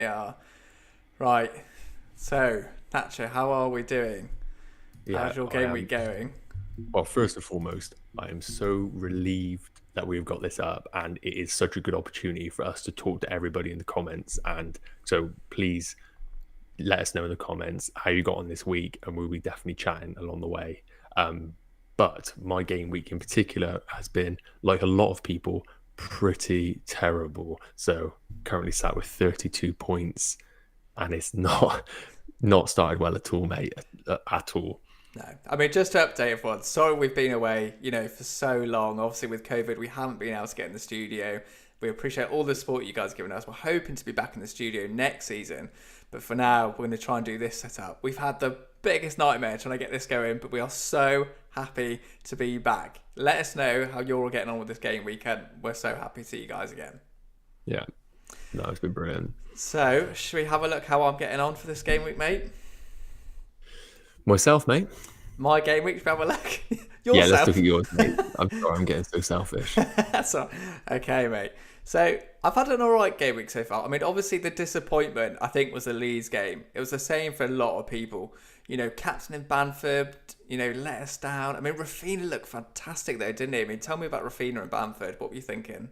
Yeah. Right. So, Nacho, how are we doing? Yeah, How's your I game week am. going? Well, first and foremost, I am so relieved that we've got this up, and it is such a good opportunity for us to talk to everybody in the comments. And so, please let us know in the comments how you got on this week, and we'll be definitely chatting along the way. Um, but my game week in particular has been, like a lot of people, pretty terrible. So currently sat with 32 points, and it's not not started well at all, mate, at all. No. I mean, just to update everyone, sorry we've been away, for so long. Obviously, with COVID, we haven't been able to get in the studio. We appreciate all the support you guys have given us. We're hoping to be back in the studio next season. But for now, we're going to try and do this setup. We've had the biggest nightmare trying to get this going, but we are so happy to be back. Let us know how you're all getting on with this game weekend. We're so happy to see you guys again. Yeah, no, it's been brilliant. So, should we have a look how I'm getting on for this game week, mate? Myself, mate. My game week, should we have a look? Yeah, let's Yourself. look at yours, mate. I'm sorry, I'm getting so selfish. That's all. Okay, mate. So I've had an alright game week so far. I mean, obviously the disappointment I think was the Leeds game. It was the same for a lot of people. Captain in Bamford, let us down. I mean, Rafinha looked fantastic though, didn't he? I mean, tell me about Rafinha and Bamford. What were you thinking?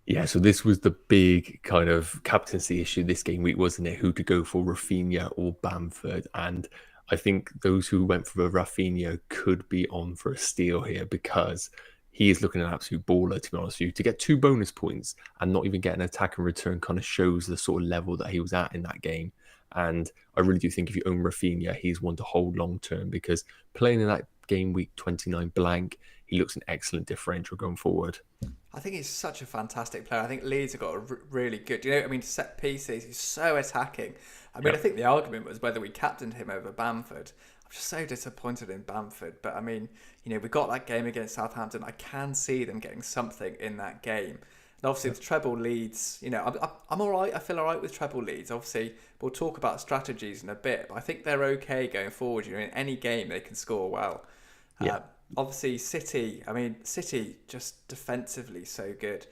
Yeah, so this was the big kind of captaincy issue this game week, wasn't it? Who to go for, Rafinha or Bamford? And I think those who went for Rafinha could be on for a steal here because he is looking an absolute baller, to be honest with you. To get 2 bonus points and not even get an attack and return kind of shows the sort of level that he was at in that game. And I really do think if you own Rafinha, he's one to hold long term because playing in that game week 29 blank, he looks an excellent differential going forward. I think he's such a fantastic player. I think Leeds have got a really good, set pieces. He's so attacking. I mean, Yeah. I think the argument was whether we captained him over Bamford. I'm just so disappointed in Bamford. But I mean, we got that game against Southampton. I can see them getting something in that game. And obviously, the treble leads, I'm all right. I feel all right with treble leads. Obviously, we'll talk about strategies in a bit. But I think they're okay going forward. In any game, they can score well. Yeah. Obviously, City just defensively so good.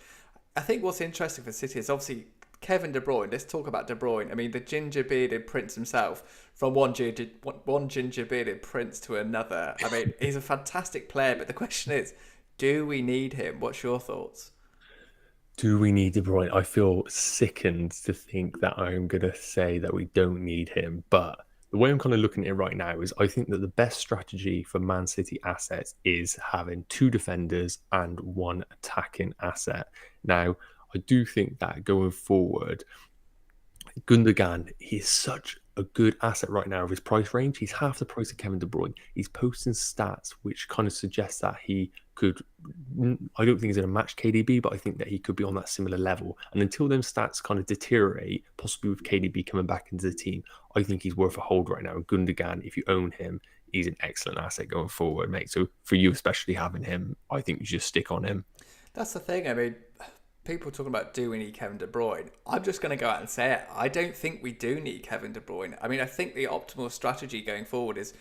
I think what's interesting for City is obviously Kevin De Bruyne. Let's talk about De Bruyne. I mean, the ginger-bearded prince himself, from one ginger-bearded prince to another. I mean, he's a fantastic player, but the question is, do we need him? What's your thoughts? Do we need De Bruyne? I feel sickened to think that I'm going to say that we don't need him. But the way I'm kind of looking at it right now is I think that the best strategy for Man City assets is having 2 defenders and 1 attacking asset. Now, I do think that going forward, Gundogan, he is such a good asset right now of his price range. He's half the price of Kevin De Bruyne. He's posting stats which kind of suggest that he could. I don't think he's going to match KDB, but I think that he could be on that similar level. And until them stats kind of deteriorate, possibly with KDB coming back into the team, I think he's worth a hold right now. And Gundogan, if you own him, he's an excellent asset going forward, mate. So for you, especially having him, I think you should stick on him. That's the thing. I mean, people talking about do we need Kevin De Bruyne? I'm just going to go out and say it. I don't think we do need Kevin De Bruyne. I mean, I think the optimal strategy going forward is,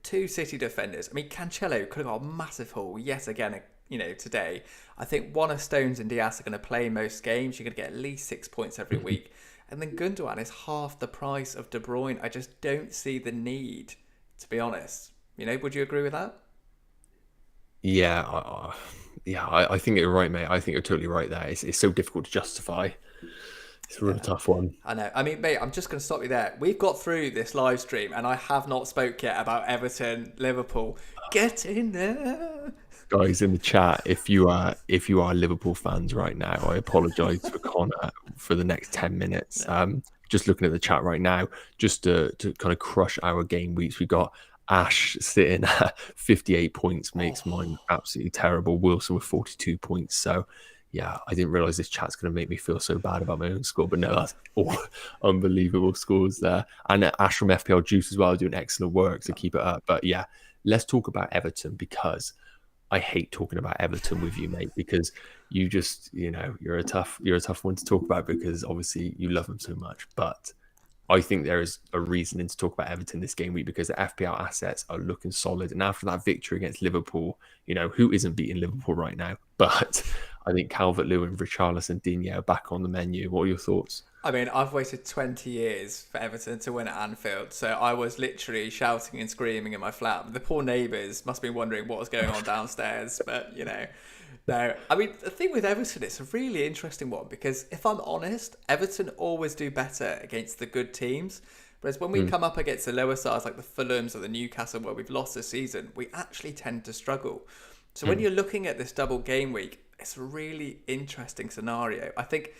2 City defenders. I mean, Cancelo could have got a massive haul yet again, today. I think one of Stones and Diaz are going to play most games. You're going to get at least 6 points every week. And then Gundogan is half the price of De Bruyne. I just don't see the need, to be honest. Would you agree with that? Yeah, I think you're right, mate. I think you're totally right there. It's so difficult to justify. It's a real tough one. I know. I mean, mate, I'm just going to stop you there. We've got through this live stream and I have not spoke yet about Everton, Liverpool. Get in there. Guys in the chat, if you are Liverpool fans right now, I apologise for Conor for the next 10 minutes. Just looking at the chat right now, just to kind of crush our game weeks, we got Ash sitting at 58 points, makes mine absolutely terrible. Wilson with 42 points. So yeah, I didn't realise this chat's going to make me feel so bad about my own score, but no, that's all unbelievable scores there. And Ash from FPL Juice as well doing excellent work to keep it up. But yeah, let's talk about Everton because I hate talking about Everton with you, mate, because you just, you're a tough one to talk about because obviously you love them so much. But I think there is a reason to talk about Everton this game week because the FPL assets are looking solid. And after that victory against Liverpool, who isn't beating Liverpool right now? But I think Calvert-Lewin, Richarlison, Digne are back on the menu. What are your thoughts? I mean, I've waited 20 years for Everton to win at Anfield, so I was literally shouting and screaming in my flat. The poor neighbours must be wondering what was going on downstairs, but, no. I mean, the thing with Everton, it's a really interesting one, because if I'm honest, Everton always do better against the good teams, whereas when we come up against the lower sides, like the Fulhams or the Newcastle, where we've lost this season, we actually tend to struggle. So when you're looking at this double game week, it's a really interesting scenario. I think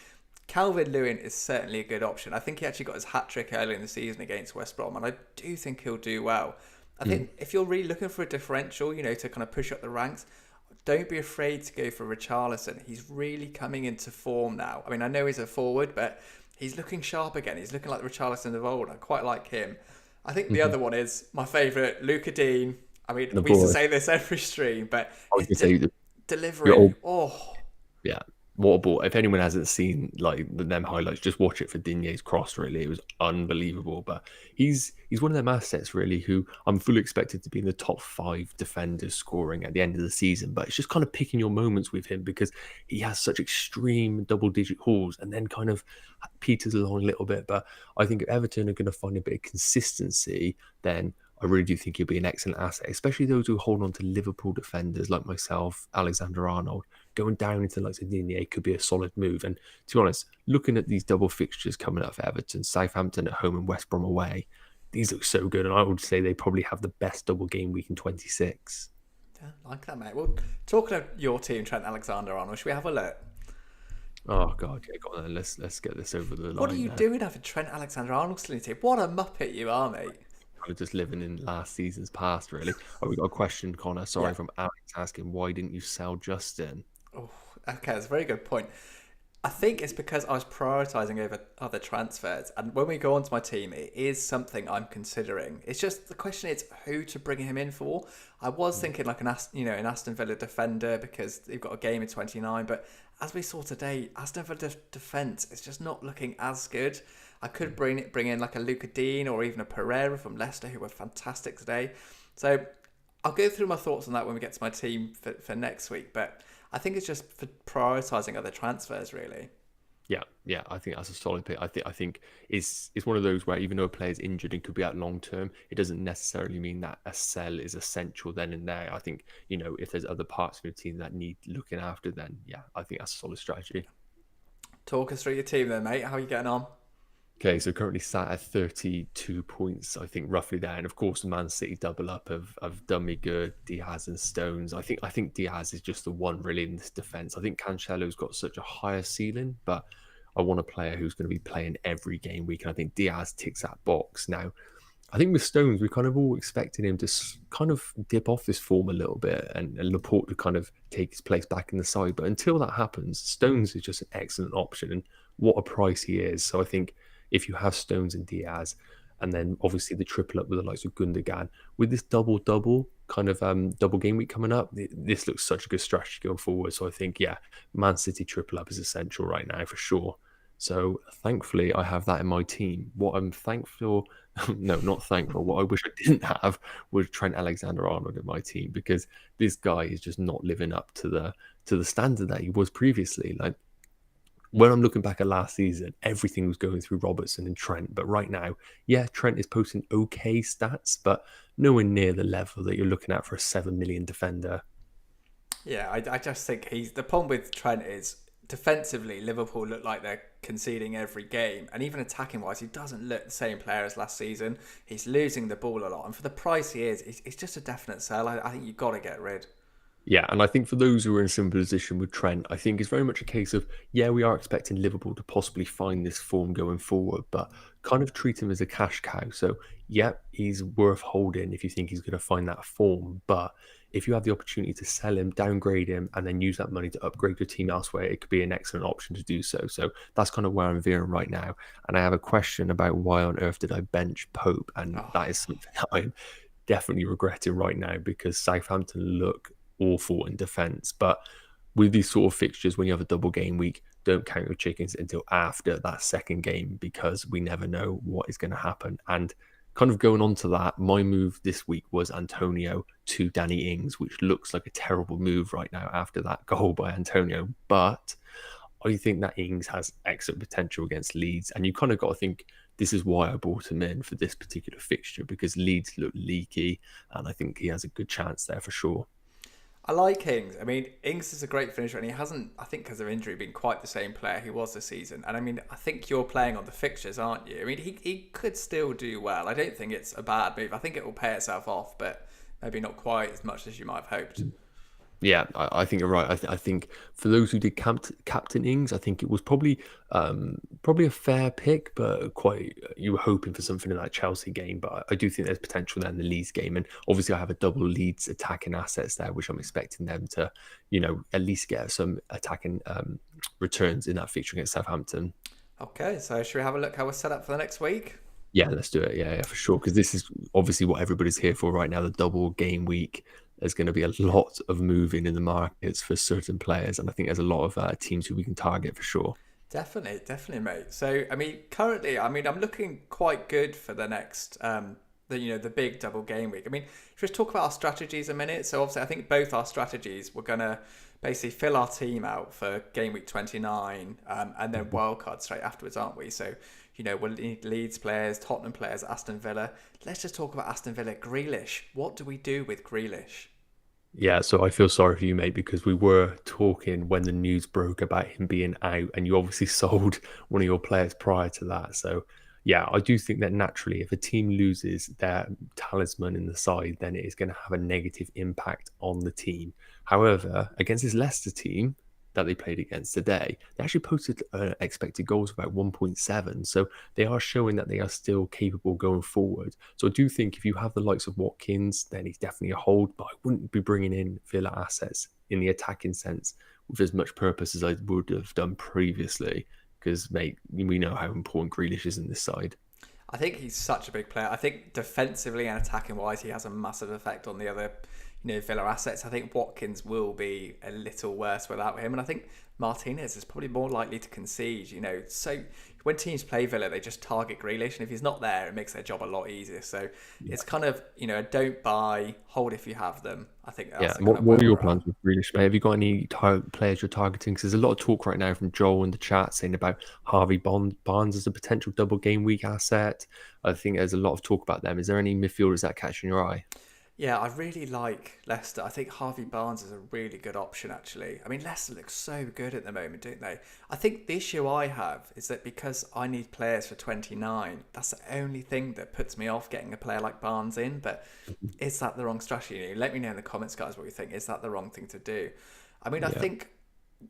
Calvin Lewin is certainly a good option. I think he actually got his hat-trick early in the season against West Brom, and I do think he'll do well. I think if you're really looking for a differential, to kind of push up the ranks, don't be afraid to go for Richarlison. He's really coming into form now. I mean, I know he's a forward, but he's looking sharp again. He's looking like the Richarlison of old. I quite like him. I think the other one is my favourite, Luca Dean. I mean, we used to say this every stream, but he's delivering. Yeah. What a ball. If anyone hasn't seen them highlights, just watch it for Digne's cross, really. It was unbelievable. But he's one of them assets, really, who I'm fully expected to be in the top 5 defenders scoring at the end of the season. But it's just kind of picking your moments with him, because he has such extreme double-digit hauls and then kind of peters along a little bit. But I think if Everton are going to find a bit of consistency, then I really do think he'll be an excellent asset, especially those who hold on to Liverpool defenders like myself, Alexander-Arnold. Going down into like Digne could be a solid move. And to be honest, looking at these double fixtures coming up for Everton, Southampton at home and West Brom away, these look so good. And I would say they probably have the best double game week in 26. Yeah, like that, mate. Well, talking of your team, Trent Alexander-Arnold, should we have a look? Oh God, yeah, go on then. Let's get this over the line. What are you doing having Trent Alexander-Arnold still in your team? What a muppet you are, mate. Kind of just living in last season's past, really. Oh, we got a question, Connor. Sorry, from Alex asking, why didn't you sell Justin? Oh, okay, that's a very good point. I think it's because I was prioritising over other transfers, and when we go onto my team, it is something I'm considering. It's just the question is who to bring him in for. I was thinking like an Aston Villa defender, because they've got a game in 29, but as we saw today, Aston Villa defence is just not looking as good. I could bring in like a Luca Dean or even a Pereira from Leicester, who were fantastic today. So I'll go through my thoughts on that when we get to my team for next week, but I think it's just for prioritising other transfers, really. Yeah, I think that's a solid pick. I think it's one of those where even though a player's injured and could be out long term, it doesn't necessarily mean that a sell is essential then and there. I think, if there's other parts of your team that need looking after, then yeah, I think that's a solid strategy. Talk us through your team then, mate. How are you getting on? Okay, so currently sat at 32 points, I think, roughly there. And of course, the Man City double up have done me good, Diaz and Stones. I think Diaz is just the one really in this defence. I think Cancelo's got such a higher ceiling, but I want a player who's going to be playing every game week. And I think Diaz ticks that box. Now, I think with Stones, we kind of all expected him to kind of dip off this form a little bit and Laporte to kind of take his place back in the side. But until that happens, Stones is just an excellent option. And what a price he is. So I think if you have Stones and Diaz, and then obviously the triple up with the likes of Gundogan, with this double kind of double game week coming up, this looks such a good strategy going forward. So I think, yeah, Man City triple up is essential right now for sure. So thankfully I have that in my team. What I'm thankful, no, not thankful, what I wish I didn't have was Trent Alexander-Arnold in my team, because this guy is just not living up to the standard that he was previously. Like, when I'm looking back at last season, everything was going through Robertson and Trent. But right now, yeah, Trent is posting okay stats, but nowhere near the level that you're looking at for a 7 million defender. Yeah, I just think the problem with Trent is defensively, Liverpool look like they're conceding every game. And even attacking-wise, he doesn't look the same player as last season. He's losing the ball a lot. And for the price he is, it's just a definite sell. I think you've got to get rid. Yeah, and I think for those who are in a similar position with Trent, I think it's very much a case of, yeah, we are expecting Liverpool to possibly find this form going forward, but kind of treat him as a cash cow. So, yeah, he's worth holding if you think he's going to find that form. But if you have the opportunity to sell him, downgrade him, and then use that money to upgrade your team elsewhere, it could be an excellent option to do so. So that's kind of where I'm veering right now. And I have a question about why on earth did I bench Pope? And that is something that I'm definitely regretting right now, because Southampton look awful in defence. But with these sort of fixtures, when you have a double game week, don't count your chickens until after that second game, because we never know what is going to happen. And kind of going on to that, my move this week was Antonio to Danny Ings, which looks like a terrible move right now after that goal by Antonio. But I think that Ings has excellent potential against Leeds, and you kind of got to think this is why I brought him in for this particular fixture, because Leeds look leaky, and I think he has a good chance there for sure. I like Ings. I mean, Ings is a great finisher, and he hasn't, I think, because of injury, been quite the same player he was this season. And I mean, I think you're playing on the fixtures, aren't you? I mean, he could still do well. I don't think it's a bad move. I think it will pay itself off, but maybe not quite as much as you might have hoped. Yeah, I think you're right. I think for those who did Captain Ings, I think it was probably a fair pick, but quite you were hoping for something in that Chelsea game. But I do think there's potential there in the Leeds game, and obviously I have a double Leeds attacking assets there, which I'm expecting them to, at least get some attacking returns in that fixture against Southampton. Okay, so should we have a look how we're set up for the next week? Yeah, let's do it. Yeah, for sure. Because this is obviously what everybody's here for right now, the double game week. There's going to be a lot of moving in the markets for certain players. And I think there's a lot of teams who we can target for sure. Definitely, mate. So, I mean, currently, I'm looking quite good for the next, the big double game week. I mean, let's talk about our strategies a minute. So, obviously, I think both our strategies, we're going to basically fill our team out for game week 29 and then wildcard straight afterwards, aren't we? So, we'll need Leeds players, Tottenham players, Aston Villa. Let's just talk about Aston Villa. Grealish. What do we do with Grealish? Yeah, so I feel sorry for you, mate, because we were talking when the news broke about him being out, and you obviously sold one of your players prior to that. So, yeah, I do think that naturally, if a team loses their talisman in the side, then it is going to have a negative impact on the team. However, against this Leicester team that they played against today, they actually posted expected goals of about 1.7. So they are showing that they are still capable going forward. So I do think if you have the likes of Watkins, then he's definitely a hold, but I wouldn't be bringing in Villa assets in the attacking sense with as much purpose as I would have done previously, because, mate, we know how important Grealish is in this side. I think he's such a big player. I think defensively and attacking wise, he has a massive effect on the other, Villa assets. I think Watkins will be a little worse without him, and I think Martinez is probably more likely to concede. So when teams play Villa, they just target Grealish, and if he's not there, it makes their job a lot easier. So it's kind of don't buy, hold if you have them. I think that's Yeah, and what are your plans with Grealish, mate? Have you got any players you're targeting? Because there's a lot of talk right now from Joel in the chat saying about Harvey Barnes as a potential double game week asset. I think there's a lot of talk about them. Is there any midfielders that catch in your eye? Yeah, I really like Leicester. I think Harvey Barnes is a really good option, actually. I mean, Leicester looks so good at the moment, don't they? I think the issue I have is that because I need players for 29, that's the only thing that puts me off getting a player like Barnes in. But is that the wrong strategy? Let me know in the comments, guys, what you think. Is that the wrong thing to do? I mean, I think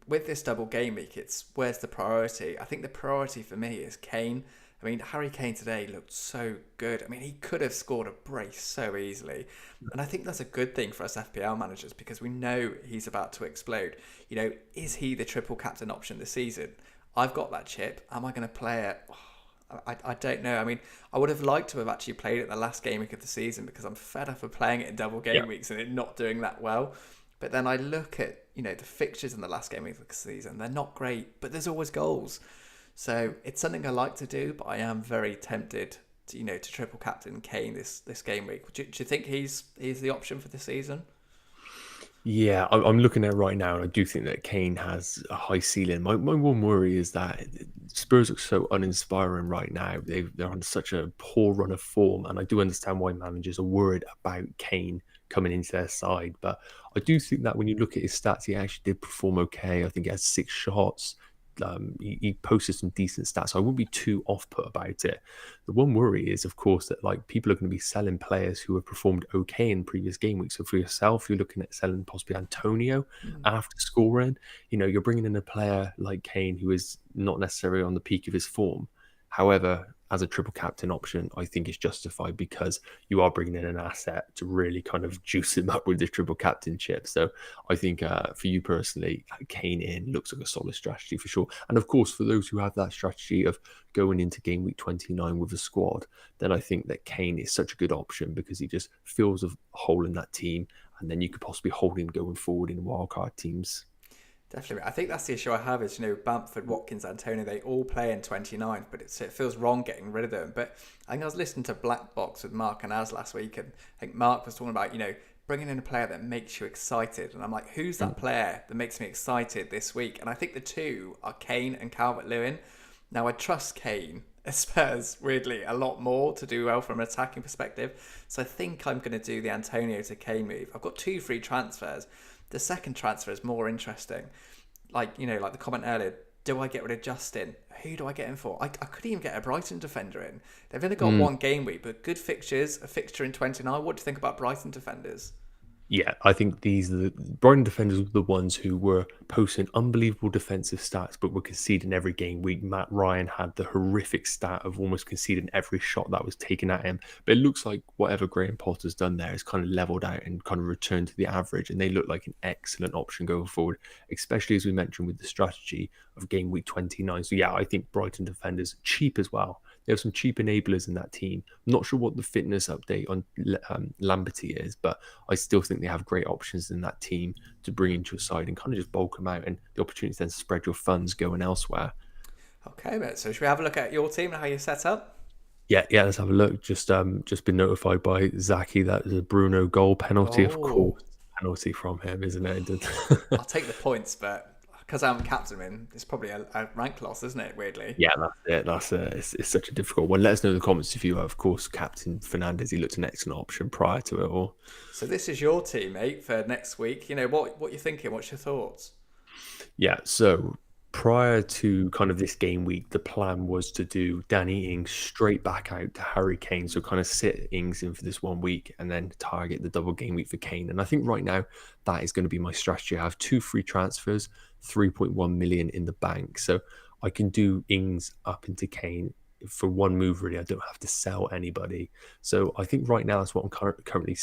with this double game week, it's where's the priority? I think the priority for me is Kane. I mean, Harry Kane today looked so good. I mean, he could have scored a brace so easily. And I think that's a good thing for us FPL managers because we know he's about to explode. Is he the triple captain option this season? I've got that chip. Am I going to play it? I don't know. I mean, I would have liked to have actually played it the last game week of the season because I'm fed up of playing it in double game weeks and it not doing that well. But then I look at, the fixtures in the last game week of the season. They're not great, but there's always goals. So it's something I like to do, but I am very tempted to triple captain Kane this game week. Do you think he's the option for the season? Yeah, I'm looking at it right now, and I do think that Kane has a high ceiling. My one worry is that Spurs look so uninspiring right now. They're on such a poor run of form, and I do understand why managers are worried about Kane coming into their side. But I do think that when you look at his stats, he actually did perform okay. I think he had 6 shots. He posted some decent stats, so I wouldn't be too off-put about it. The one worry is, of course, that people are going to be selling players who have performed okay in previous game weeks. So for yourself, you're looking at selling possibly Antonio after scoring. You're bringing in a player like Kane who is not necessarily on the peak of his form. However, as a triple captain option, I think it's justified because you are bringing in an asset to really kind of juice him up with the triple captainship. So I think for you personally, Kane in looks like a solid strategy for sure. And of course, for those who have that strategy of going into game week 29 with a squad, then I think that Kane is such a good option because he just fills a hole in that team. And then you could possibly hold him going forward in wildcard teams. Definitely. I think that's the issue I have is, Bamford, Watkins, Antonio, they all play in 29, but it feels wrong getting rid of them. But I think I was listening to Black Box with Mark and Az last week, and I think Mark was talking about, bringing in a player that makes you excited. And I'm like, who's that player that makes me excited this week? And I think the two are Kane and Lewin. Now, I trust Kane at Spurs, weirdly, a lot more to do well from an attacking perspective. So I think I'm going to do the Antonio to Kane move. I've got 2 free transfers. The second transfer is more interesting. Like the comment earlier, do I get rid of Justin? Who do I get him for? I could even get a Brighton defender in. They've only got one game week, but good fixtures, a fixture in 29. What do you think about Brighton defenders? Yeah, I think these are the Brighton defenders were the ones who were posting unbelievable defensive stats, but were conceding every game week. Matt Ryan had the horrific stat of almost conceding every shot that was taken at him. But it looks like whatever Graham Potter's done there is kind of leveled out and kind of returned to the average. And they look like an excellent option going forward, especially as we mentioned with the strategy of game week 29. So yeah, I think Brighton defenders cheap as well. They have some cheap enablers in that team. I'm not sure what the fitness update on Lamberty is, but I still think they have great options in that team to bring into your side and kind of just bulk them out, and the opportunity then to spread your funds going elsewhere. Okay, mate. So should we have a look at your team and how you're set up? Yeah, let's have a look. Just been notified by Zaki that there's a Bruno goal penalty. Of course, penalty from him, isn't it? I'll take the points, but because I'm captain him, it's probably a rank loss, isn't it, weirdly? Yeah, that's it. It's such a difficult one. Let us know in the comments if you are, of course, Captain Fernandez. He looked an excellent option prior to it all. So this is your team, mate, for next week. What you're thinking? What's your thoughts? Yeah, so prior to kind of this game week, the plan was to do Danny Ings straight back out to Harry Kane. So kind of sit Ings in for this 1 week and then target the double game week for Kane. And I think right now that is going to be my strategy. I have 2 free transfers, 3.1 million in the bank. So I can do Ings up into Kane for 1 move, really. I don't have to sell anybody. So I think right now that's what I'm currently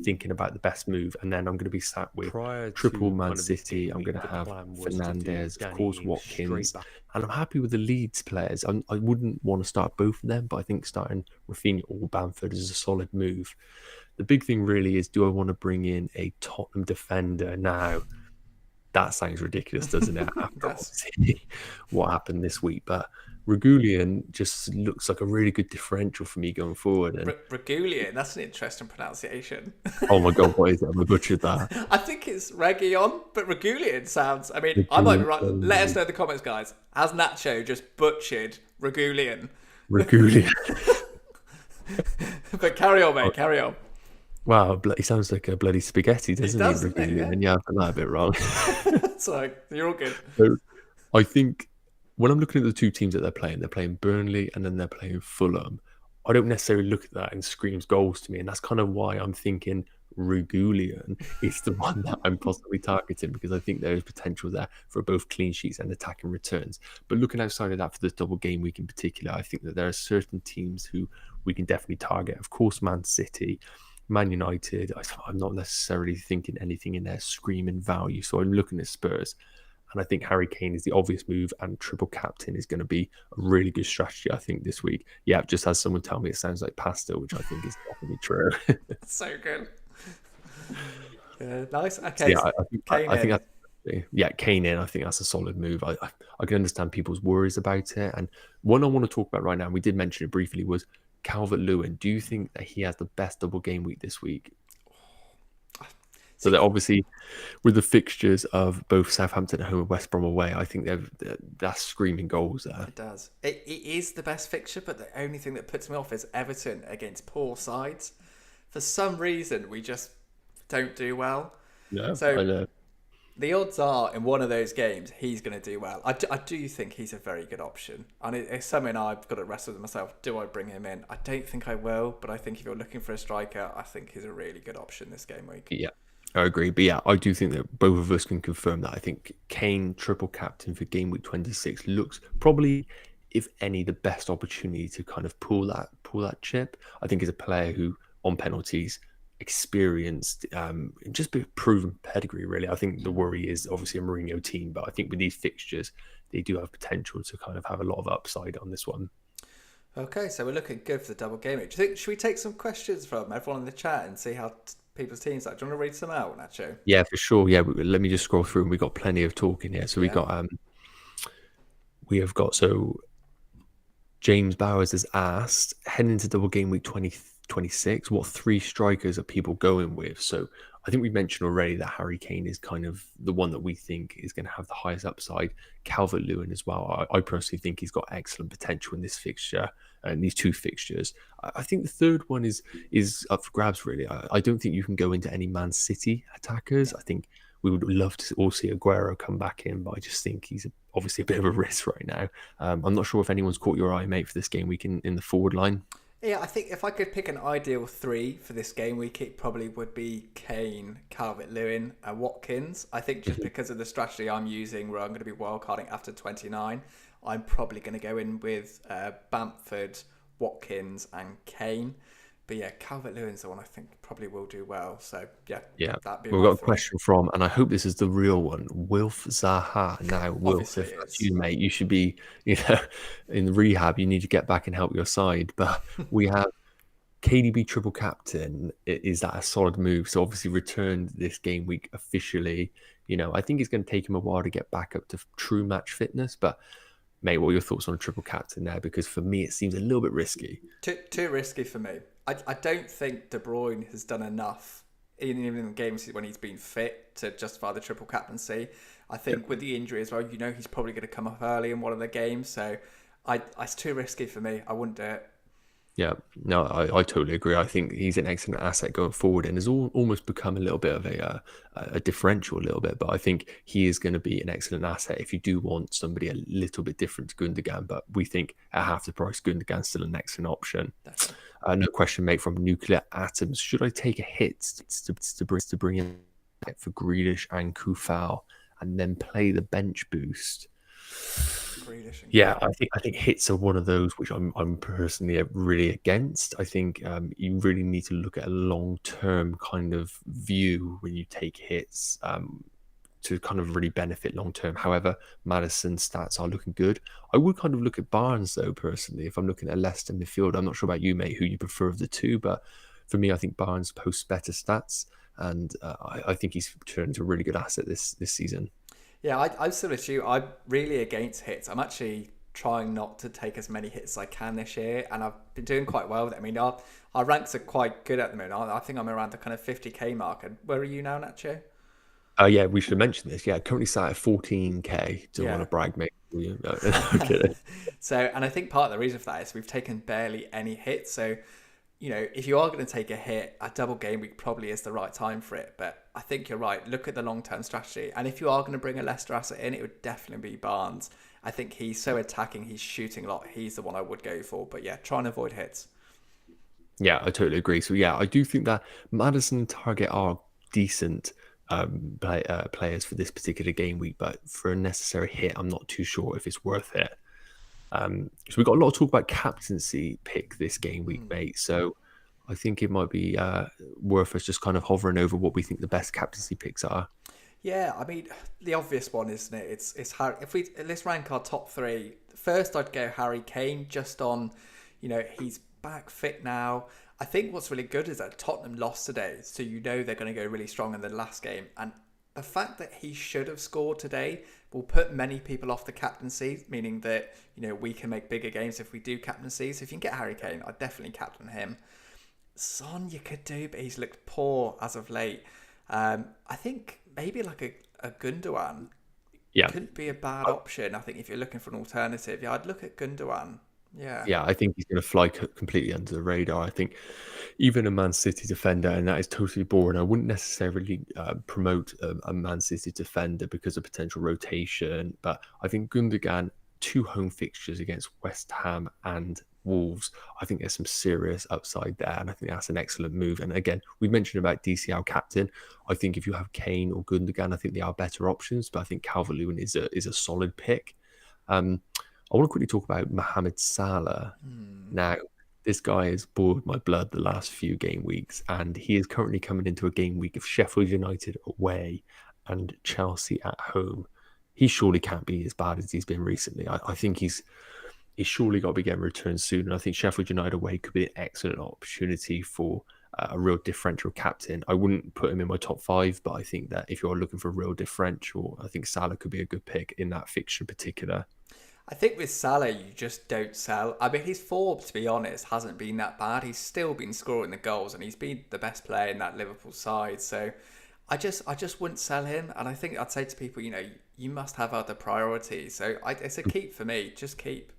thinking about, the best move. And then I'm going to be sat with triple Man City. I'm going to have Fernandez, of course, Watkins. And I'm happy with the Leeds players. I wouldn't want to start both of them, but I think starting Rafinha or Bamford is a solid move. The big thing really is, do I want to bring in a Tottenham defender now? That sounds ridiculous, doesn't it? After what happened this week. But Regulian just looks like a really good differential for me going forward. And Regulian, that's an interesting pronunciation. Oh my God, what is it? I butchered that. I think it's Region, but Regulian sounds... I mean, I might be right. Let us know in the comments, guys. Has Nacho just butchered Regulian? Regulian. But carry on, mate, carry on. Wow, he sounds like a bloody spaghetti, doesn't he? Regulian. Yeah, I've done that a bit wrong. So you're all good. So I think when I'm looking at the 2 teams that they're playing Burnley and then they're playing Fulham. I don't necessarily look at that and screams goals to me, and that's kind of why I'm thinking Regulian is the one that I'm possibly targeting, because I think there is potential there for both clean sheets and attacking returns. But looking outside of that, for this double game week in particular, I think that there are certain teams who we can definitely target. Of course, Man City, Man United. I'm not necessarily thinking anything in their screaming value, so I'm looking at Spurs. And I think Harry Kane is the obvious move, and triple captain is going to be a really good strategy, I think, this week. Yeah, just as someone tell me, it sounds like pasta, which I think is definitely true. So good. Nice. Okay. So yeah, I think that's, Kane in. I think that's a solid move. I can understand people's worries about it. And one I want to talk about right now, and we did mention it briefly, was Calvert-Lewin. Do you think that he has the best double game week this week? So that obviously, with the fixtures of both Southampton at home and West Brom away, I think that's screaming goals there. It does. It is the best fixture, but the only thing that puts me off is Everton against poor sides. For some reason, we just don't do well. Yeah, so I know. The odds are in one of those games he's going to do well. I do think he's a very good option, and it's something I've got to wrestle with myself. Do I bring him in? I don't think I will, but I think if you're looking for a striker, I think he's a really good option this game week. Yeah, I agree. But yeah, I do think that both of us can confirm that. I think Kane, triple captain for game week 26, looks probably, if any, the best opportunity to kind of pull that chip. I think he's a player who, on penalties, experienced, just a proven pedigree, really. I think the worry is obviously a Mourinho team, but I think with these fixtures, they do have potential to kind of have a lot of upside on this one. Okay, so we're looking good for the double game. Do you think, should we take some questions from everyone in the chat and see how people's teams are? Do you want to read some out, Nacho? Yeah, for sure. Yeah, let me just scroll through, and we've got plenty of talking here. So so James Bowers has asked, heading into double game week 23, 26. What three strikers are people going with? So I think we mentioned already that Harry Kane is kind of the one that we think is going to have the highest upside. Calvert-Lewin as well. I personally think he's got excellent potential in this fixture and these two fixtures. I think the third one is up for grabs, really. I don't think you can go into any Man City attackers. I think we would love to all see Aguero come back in, but I just think he's obviously a bit of a risk right now. I'm not sure if anyone's caught your eye, mate, for this game week in the forward line. Yeah, I think if I could pick an ideal three for this game week, it probably would be Kane, Calvert-Lewin, and Watkins. I think just because of the strategy I'm using, where I'm going to be wildcarding after 29, I'm probably going to go in with Bamford, Watkins, and Kane. But yeah, Calvert-Lewin's the one I think probably will do well. So yeah, that'd be. We've got a question from, and I hope this is the real one, Wilf Zaha. Now, Wilf, if that's you, mate, you should be, in rehab. You need to get back and help your side. But we have KDB triple captain. Is that a solid move? So obviously returned this game week officially. I think it's going to take him a while to get back up to true match fitness. But mate, what are your thoughts on a triple captain there? Because for me, it seems a little bit risky. Too risky for me. I don't think De Bruyne has done enough, even in the games when he's been fit, to justify the triple captaincy. I think with the injury as well, he's probably going to come up early in one of the games. So it's too risky for me. I wouldn't do it. Yeah, no, I totally agree. I think he's an excellent asset going forward and has almost become a little bit of a differential a little bit. But I think he is going to be an excellent asset if you do want somebody a little bit different to Gundogan. But we think at half the price, Gundogan's still an excellent option. No question, mate, from Nuclear Atoms. Should I take a hit to bring in for Grealish and Kufal and then play the bench boost? Yeah, I think hits are one of those which I'm personally really against. I think you really need to look at a long-term kind of view when you take hits to kind of really benefit long-term. However, Maddison's stats are looking good. I would kind of look at Barnes, though, personally. If I'm looking at Leicester midfield, I'm not sure about you, mate, who you prefer of the two, but for me, I think Barnes posts better stats, and I think he's turned into a really good asset this season. Yeah, I'm similar to you. I'm really against hits. I'm actually trying not to take as many hits as I can this year, and I've been doing quite well with it. I mean, our ranks are quite good at the moment. I think I'm around the kind of 50k mark. And where are you now, Nacho? Yeah, we should mention this. Yeah, currently sat at 14k. Don't want to brag, mate. So, and I think part of the reason for that is we've taken barely any hits. So, if you are going to take a hit, a double game week probably is the right time for it. But I think you're right. Look at the long-term strategy. And if you are going to bring a Leicester asset in, it would definitely be Barnes. I think he's so attacking. He's shooting a lot. He's the one I would go for. But yeah, try and avoid hits. Yeah, I totally agree. So yeah, I do think that Maddison and Target are decent players for this particular game week. But for a necessary hit, I'm not too sure if it's worth it. So we've got a lot of talk about captaincy pick this game week, mate. So I think it might be worth us just kind of hovering over what we think the best captaincy picks are. Yeah, I mean, the obvious one, isn't it? It's Harry. Let's rank our top three. First, I'd go Harry Kane, just on, he's back fit now. I think what's really good is that Tottenham lost today, so they're going to go really strong in the last game. And the fact that he should have scored today will put many people off the captaincy, meaning that, we can make bigger games if we do captaincy. So if you can get Harry Kane, I'd definitely captain him. Son, you could do, but he's looked poor as of late. I think maybe like a Gundogan couldn't be a bad option. I think if you're looking for an alternative, I'd look at Gundogan. Yeah, I think he's going to fly completely under the radar. I think even a Man City defender, and that is totally boring. I wouldn't necessarily promote a Man City defender because of potential rotation, but I think Gundogan, 2 home fixtures against West Ham and Wolves, I think there's some serious upside there, and I think that's an excellent move. And again, we mentioned about DCL captain. I think if you have Kane or Gundogan, I think they are better options, but I think Calvert-Lewin is a solid pick. I want to quickly talk about Mohamed Salah. Now, this guy has boiled my blood the last few game weeks, and he is currently coming into a game week of Sheffield United away and Chelsea at home. He surely can't be as bad as he's been recently. I think he's surely got to be getting returned soon, and I think Sheffield United away could be an excellent opportunity for a real differential captain. I wouldn't put him in my top 5, but I think that if you're looking for a real differential, I think Salah could be a good pick in that fixture in particular. I think with Salah, you just don't sell. I mean, his form, to be honest, hasn't been that bad. He's still been scoring the goals, and he's been the best player in that Liverpool side. So, I just wouldn't sell him. And I think I'd say to people, you must have other priorities. So, it's a keep for me. Just keep.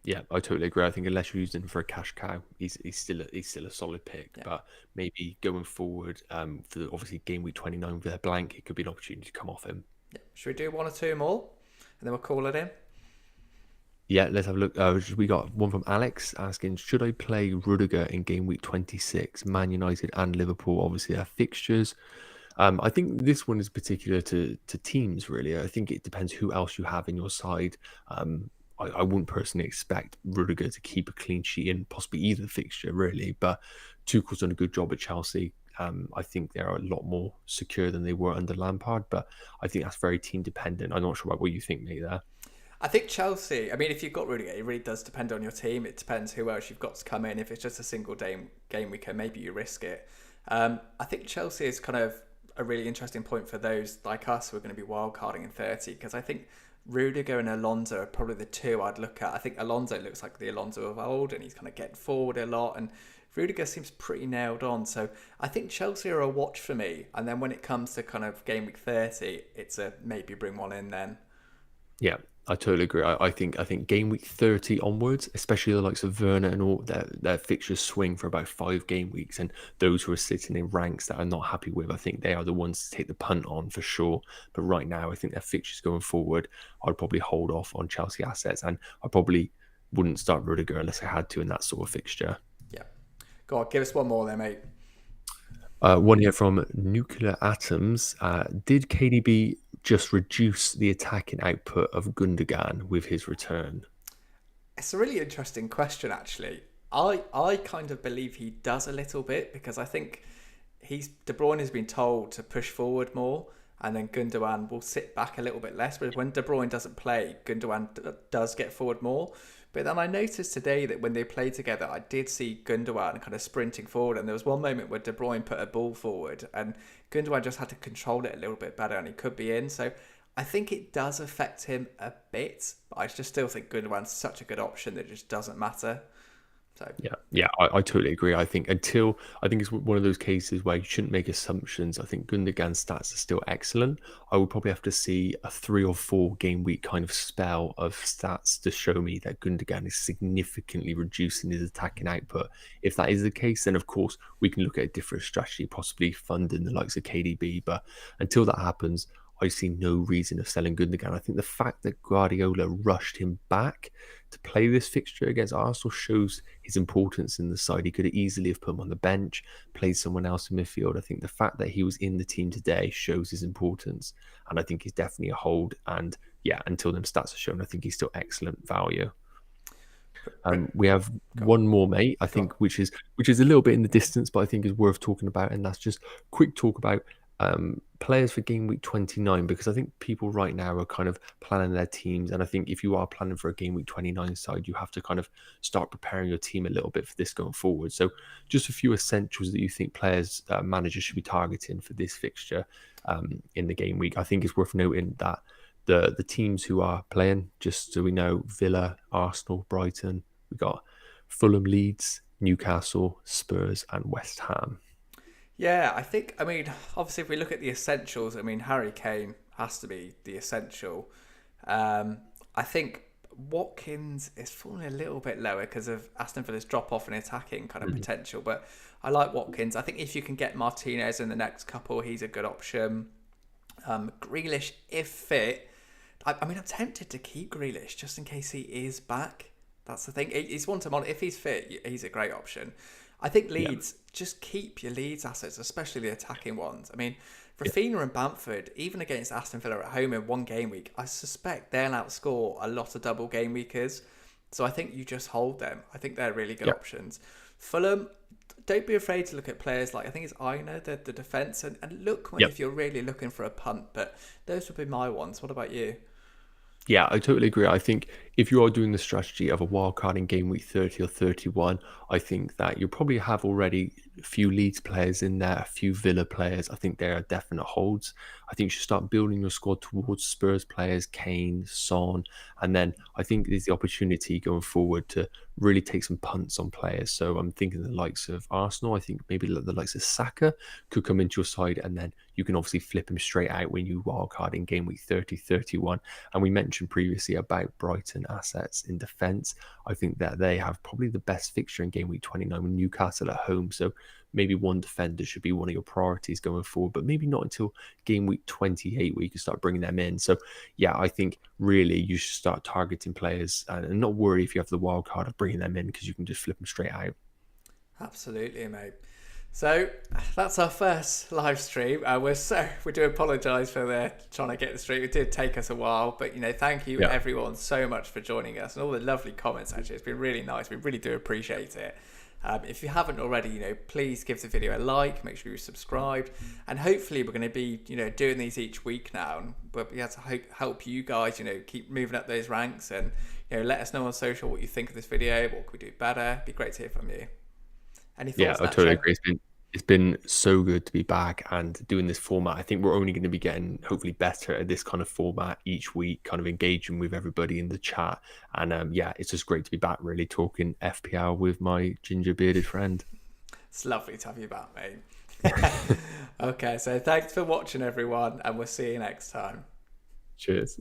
Yeah, I totally agree. I think unless you're using him for a cash cow, he's still a solid pick. Yeah. But maybe going forward, for obviously game week 29 with their blank, it could be an opportunity to come off him. Yeah. Should we do one or two more, and then we'll call it in? Yeah, let's have a look. We got one from Alex asking, should I play Rudiger in game week 26? Man United and Liverpool obviously have fixtures. I think this one is particular to teams, really. I think it depends who else you have in your side. I wouldn't personally expect Rudiger to keep a clean sheet in possibly either fixture, really. But Tuchel's done a good job at Chelsea. I think they're a lot more secure than they were under Lampard, but I think that's very team dependent. I'm not sure about what you think, mate, there. I think Chelsea, I mean, if you've got Rudiger, it really does depend on your team. It depends who else you've got to come in. If it's just a single game weekend, maybe you risk it. I think Chelsea is kind of a really interesting point for those like us who are going to be wildcarding in 30, because I think Rudiger and Alonso are probably the two I'd look at. I think Alonso looks like the Alonso of old, and he's kind of getting forward a lot, and Rudiger seems pretty nailed on. So I think Chelsea are a watch for me. And then when it comes to kind of game week 30, it's a maybe bring one in then. Yeah, I totally agree. I think game week 30 onwards, especially the likes of Werner and all, their fixtures swing for about 5 game weeks, and those who are sitting in ranks that are not happy with, I think they are the ones to take the punt on for sure. But right now, I think their fixtures going forward, I'd probably hold off on Chelsea assets, and I probably wouldn't start Rudiger unless I had to in that sort of fixture. Yeah. Go on, give us one more there, mate. One here from Nuclear Atoms. Did KDB just reduce the attacking output of Gundogan with his return? It's a really interesting question, actually. I kind of believe he does a little bit, because I think De Bruyne has been told to push forward more, and then Gundogan will sit back a little bit less. But when De Bruyne doesn't play, Gundogan does get forward more. But then I noticed today that when they played together, I did see Gundogan kind of sprinting forward, and there was one moment where De Bruyne put a ball forward, and Gundogan just had to control it a little bit better, and he could be in. So I think it does affect him a bit, but I just still think Gundogan's such a good option that it just doesn't matter. So Yeah, I totally agree. I think it's one of those cases where you shouldn't make assumptions. I think Gundogan's stats are still excellent. I would probably have to see a 3 or 4 game week kind of spell of stats to show me that Gundogan is significantly reducing his attacking output. If that is the case, then of course we can look at a different strategy, possibly funding the likes of KDB. But until that happens, I see no reason of selling Gundogan. I think the fact that Guardiola rushed him back to play this fixture against Arsenal shows his importance in the side. He could have easily have put him on the bench, played someone else in midfield. I think the fact that he was in the team today shows his importance, and I think he's definitely a hold. And yeah, until them stats are shown, I think he's still excellent value. We have one more, mate, I think, which is a little bit in the distance, but I think is worth talking about, and that's just quick talk about players for game week 29, because I think people right now are kind of planning their teams, and I think if you are planning for a game week 29 side, you have to kind of start preparing your team a little bit for this going forward. So just a few essentials that you think players, managers should be targeting for this fixture in the game week. I think it's worth noting that the teams who are playing, just so we know: Villa, Arsenal, Brighton, we got Fulham, Leeds, Newcastle, Spurs and West Ham. yeah, I mean, obviously, if we look at the essentials, I mean, Harry Kane has to be the essential. I think Watkins is falling a little bit lower because of Aston Villa's drop off in attacking kind of potential, but I like Watkins. I think if you can get Martinez in the next couple, he's a good option. Grealish, if fit, I mean, I'm tempted to keep Grealish just in case he is back. That's the thing. He's one to monitor. If he's fit, he's a great option. I think Leeds, just keep your Leeds assets, especially the attacking ones. I mean, Rafinha and Bamford, even against Aston Villa at home in one game week, I suspect they'll outscore a lot of double game weekers. So I think you just hold them. I think they're really good options. Fulham, don't be afraid to look at players like, I think it's Aina, the defence, and look if you're really looking for a punt. But those would be my ones. What about you? Yeah, I totally agree. I think if you are doing the strategy of a wild card in game week 30 or 31, I think that you'll probably have already a few Leeds players in there, a few Villa players. I think they are definite holds. I think you should start building your squad towards Spurs players, Kane, Son, and then I think there's the opportunity going forward to really take some punts on players. So I'm thinking the likes of Arsenal. I think maybe the likes of Saka could come into your side, and then you can obviously flip him straight out when you wildcard in game week 30, 31. And we mentioned previously about Brighton assets in defence. I think that they have probably the best fixture in game week 29 with Newcastle at home. So maybe one defender should be one of your priorities going forward, but maybe not until game week 28 where you can start bringing them in. So yeah, I think really you should start targeting players and not worry if you have the wild card of bringing them in, because you can just flip them straight out. Absolutely, mate. So that's our first live stream. We do apologise for trying to get the stream. It did take us a while, but thank you everyone so much for joining us and all the lovely comments. Actually, it's been really nice. We really do appreciate it. If you haven't already, please give the video a like. Make sure you're subscribed, and hopefully we're going to be, doing these each week now. But we have to help you guys, keep moving up those ranks, and let us know on social what you think of this video. What could we do better? It'd be great to hear from you. Any thoughts? Yeah, I totally agree. It's been so good to be back and doing this format. I think we're only going to be getting hopefully better at this kind of format each week, kind of engaging with everybody in the chat. And yeah, it's just great to be back, really talking FPL with my ginger bearded friend. It's lovely to have you back, mate. Okay, so thanks for watching, everyone, and we'll see you next time. Cheers.